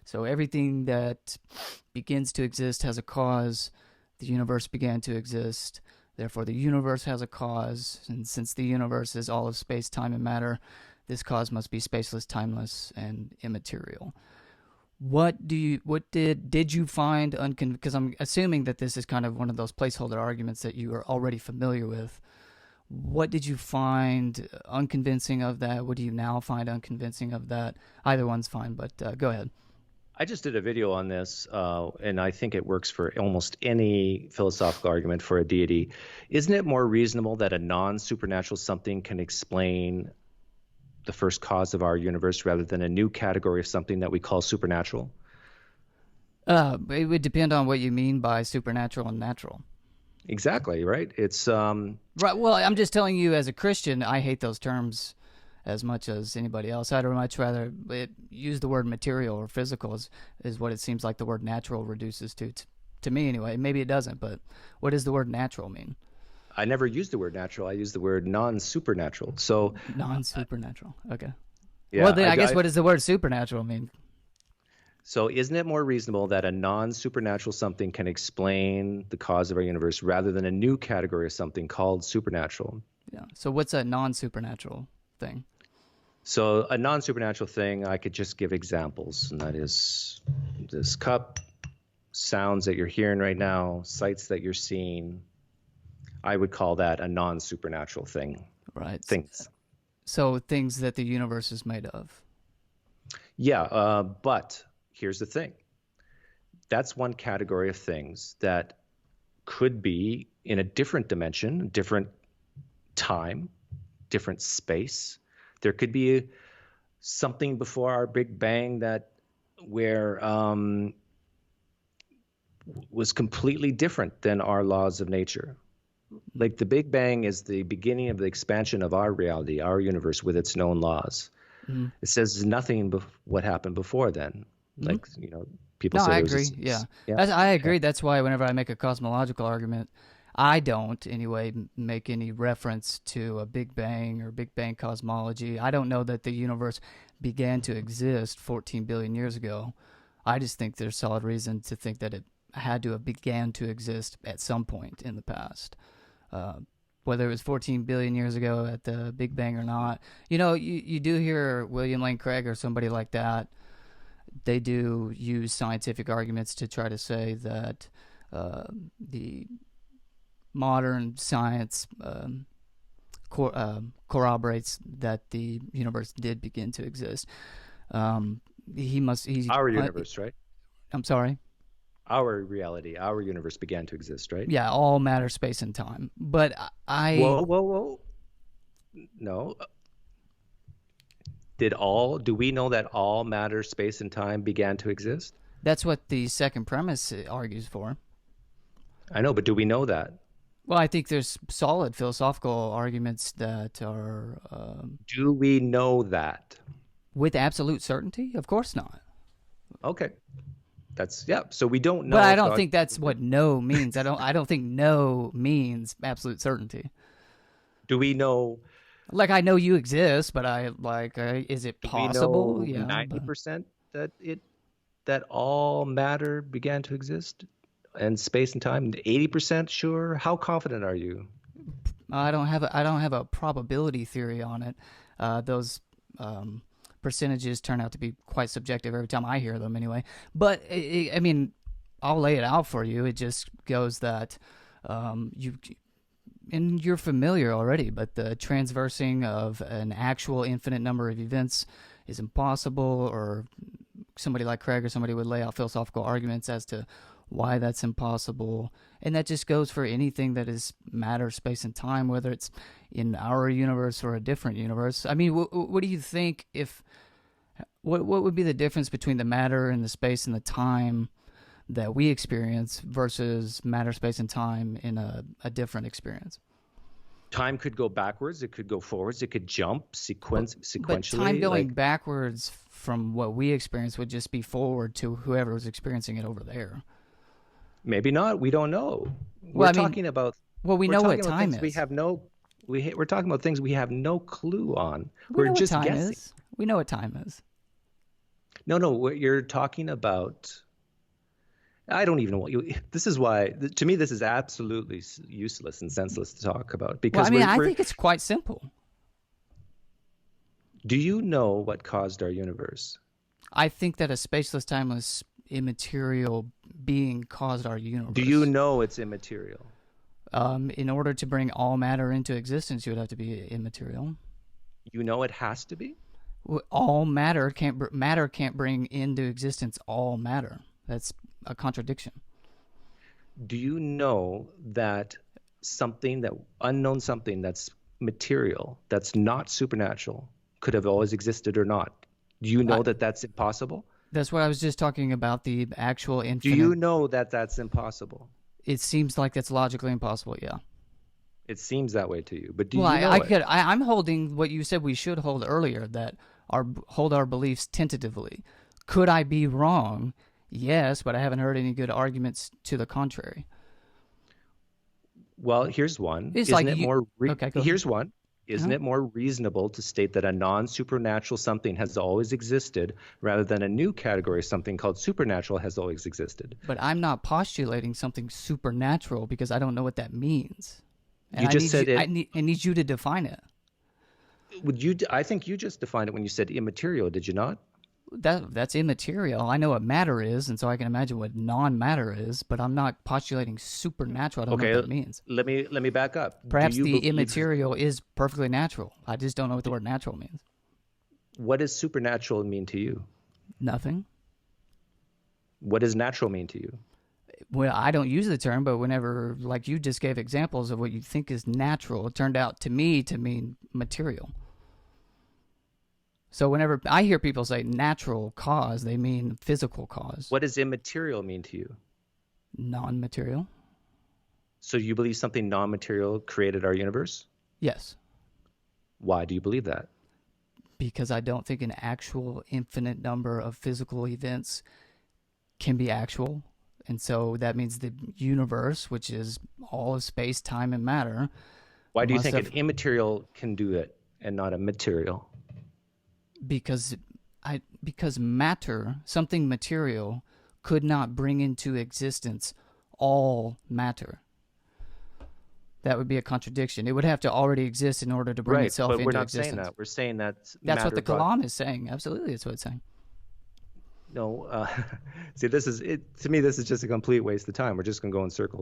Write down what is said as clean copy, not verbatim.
So everything that begins to exist has a cause. The universe began to exist. Therefore, the universe has a cause. And since the universe is all of space, time, and matter, this cause must be spaceless, timeless, and immaterial. Did you find because I'm assuming that this is kind of one of those placeholder arguments that you are already familiar with. What did you find unconvincing of that? What do you now find unconvincing of that? Either one's fine, but go ahead. I just did a video on this, and I think it works for almost any philosophical argument for a deity. Isn't it more reasonable that a non-supernatural something can explain the first cause of our universe rather than a new category of something that we call supernatural? It would depend on what you mean by supernatural and natural. Exactly, right? It's Right. Well, I'm just telling you, as a Christian, I hate those terms as much as anybody else. I'd much rather use the word material or physical is what it seems like the word natural reduces to me anyway. Maybe it doesn't, but what does the word natural mean? I never use the word natural. I use the word non-supernatural. So non-supernatural. Okay. yeah, Well, then I guess what does the word supernatural mean? So isn't it more reasonable that a non-supernatural something can explain the cause of our universe rather than a new category of something called supernatural? Yeah. So what's a non-supernatural thing? So a non-supernatural thing, I could just give examples, and that is this cup, sounds that you're hearing right now, sights that you're seeing. I would call that a non-supernatural thing. Right. Things. So things that the universe is made of. Yeah, but here's the thing. That's one category of things that could be in a different dimension, different time, different space. There could be something before our Big Bang that where was completely different than our laws of nature. Like the Big Bang is the beginning of the expansion of our reality, our universe with its known laws. Mm-hmm. It says nothing what happened before then. Mm-hmm. Like, people say I agree. I agree. That's why whenever I make a cosmological argument, I don't anyway make any reference to a Big Bang or Big Bang cosmology. I don't know that the universe began to exist 14 billion years ago. I just think there's solid reason to think that it had to have began to exist at some point in the past. Whether it was 14 billion years ago at the Big Bang or not. You do hear William Lane Craig or somebody like that. They do use scientific arguments to try to say that the modern science corroborates that the universe did begin to exist. He's our universe, right? I'm sorry? Our reality, our universe began to exist, right? Yeah, all matter, space, and time. But Whoa. No. Do we know that all matter, space, and time began to exist? That's what the second premise argues for. I know, but do we know that? Well, I think there's solid philosophical arguments that are... do we know that? With absolute certainty? Of course not. Okay. So we don't know. But I don't think that's what no means. I don't think no means absolute certainty. Do we know? Like, I know you exist, but is it possible? Do we know 90% that all matter began to exist, and space and time? 80% sure. How confident are you? I don't have a probability theory on it. Those percentages turn out to be quite subjective every time I hear them anyway. But I mean, I'll lay it out for you. It just goes that you're familiar already, but the transversing of an actual infinite number of events is impossible, or somebody like Craig or somebody would lay out philosophical arguments as to why that's impossible. And that just goes for anything that is matter, space, and time, whether it's in our universe or a different universe. I mean, what do you think what would be the difference between the matter and the space and the time that we experience versus matter, space, and time in a different experience? Time could go backwards. It could go forwards. It could jump sequentially. But time going backwards from what we experience would just be forward to whoever was experiencing it over there. Maybe not. We don't know. We're talking about. Well, we know what time is. We're talking about things we have no clue on. We're just guessing. We know what time is. No, no, what you're talking about, I don't even know what you, this is why, to me, this is absolutely useless and senseless to talk about Well, I because mean, I think it's quite simple. do you know what caused our universe? I think that a spaceless, timeless, immaterial being caused our Do you universe. know it's immaterial? In order to bring all matter into existence, you would have to be immaterial. You know it has to be? All matter can't bring into existence all matter. That's a contradiction. Do you know that unknown something that's material, that's not supernatural, could have always existed or not? Do you I, know that that's impossible? that's what I was just talking about. The actual Do infinite. you know that that's impossible? It seems like that's logically impossible. Yeah. It seems that way to you, but do Well, you know it? I'm holding what you said we should hold earlier, that hold our beliefs tentatively. Could I be wrong? Yes, but I haven't heard any good arguments to the contrary. Well, here's one. It's Isn't like it you. more Okay, go ahead. here's one. Isn't Uh-huh. it more reasonable to state that a non-supernatural something has always existed rather than a new category, something called supernatural, has always existed? But I'm not postulating something supernatural because I don't know what that means, and You just said it. I need you to define it. I think you just defined it when you said immaterial, did you not? That's immaterial. I know what matter is, and so I can imagine what non-matter is, but I'm not postulating supernatural. I don't know what Okay, that means. let me back up. Do Perhaps you the believe immaterial is perfectly natural. I just don't know what the word natural means. what does supernatural mean to you? Nothing. What does natural mean to you? Well, I don't use the term, but whenever, like you just gave examples of what you think is natural, it turned out to me to mean material. So whenever I hear people say natural cause, they mean physical cause, What does immaterial mean to you? non-material. So you believe something non-material created our universe? Yes, Why do you believe that? because I don't think an actual infinite number of physical events can be actual. And so that means the universe, which is all of space, time, and matter, Why do you must think have, an immaterial can do it and not a material? because because matter, something material, could not bring into existence all matter. That would be a contradiction. It would have to already exist in order to bring Right, itself but we're into not saying existence. that. We're saying that That's what matter the brought. Kalam is saying. Absolutely, that's what it's saying. No, see, this is it. To me, this is just a complete waste of time. We're just going to go in circles.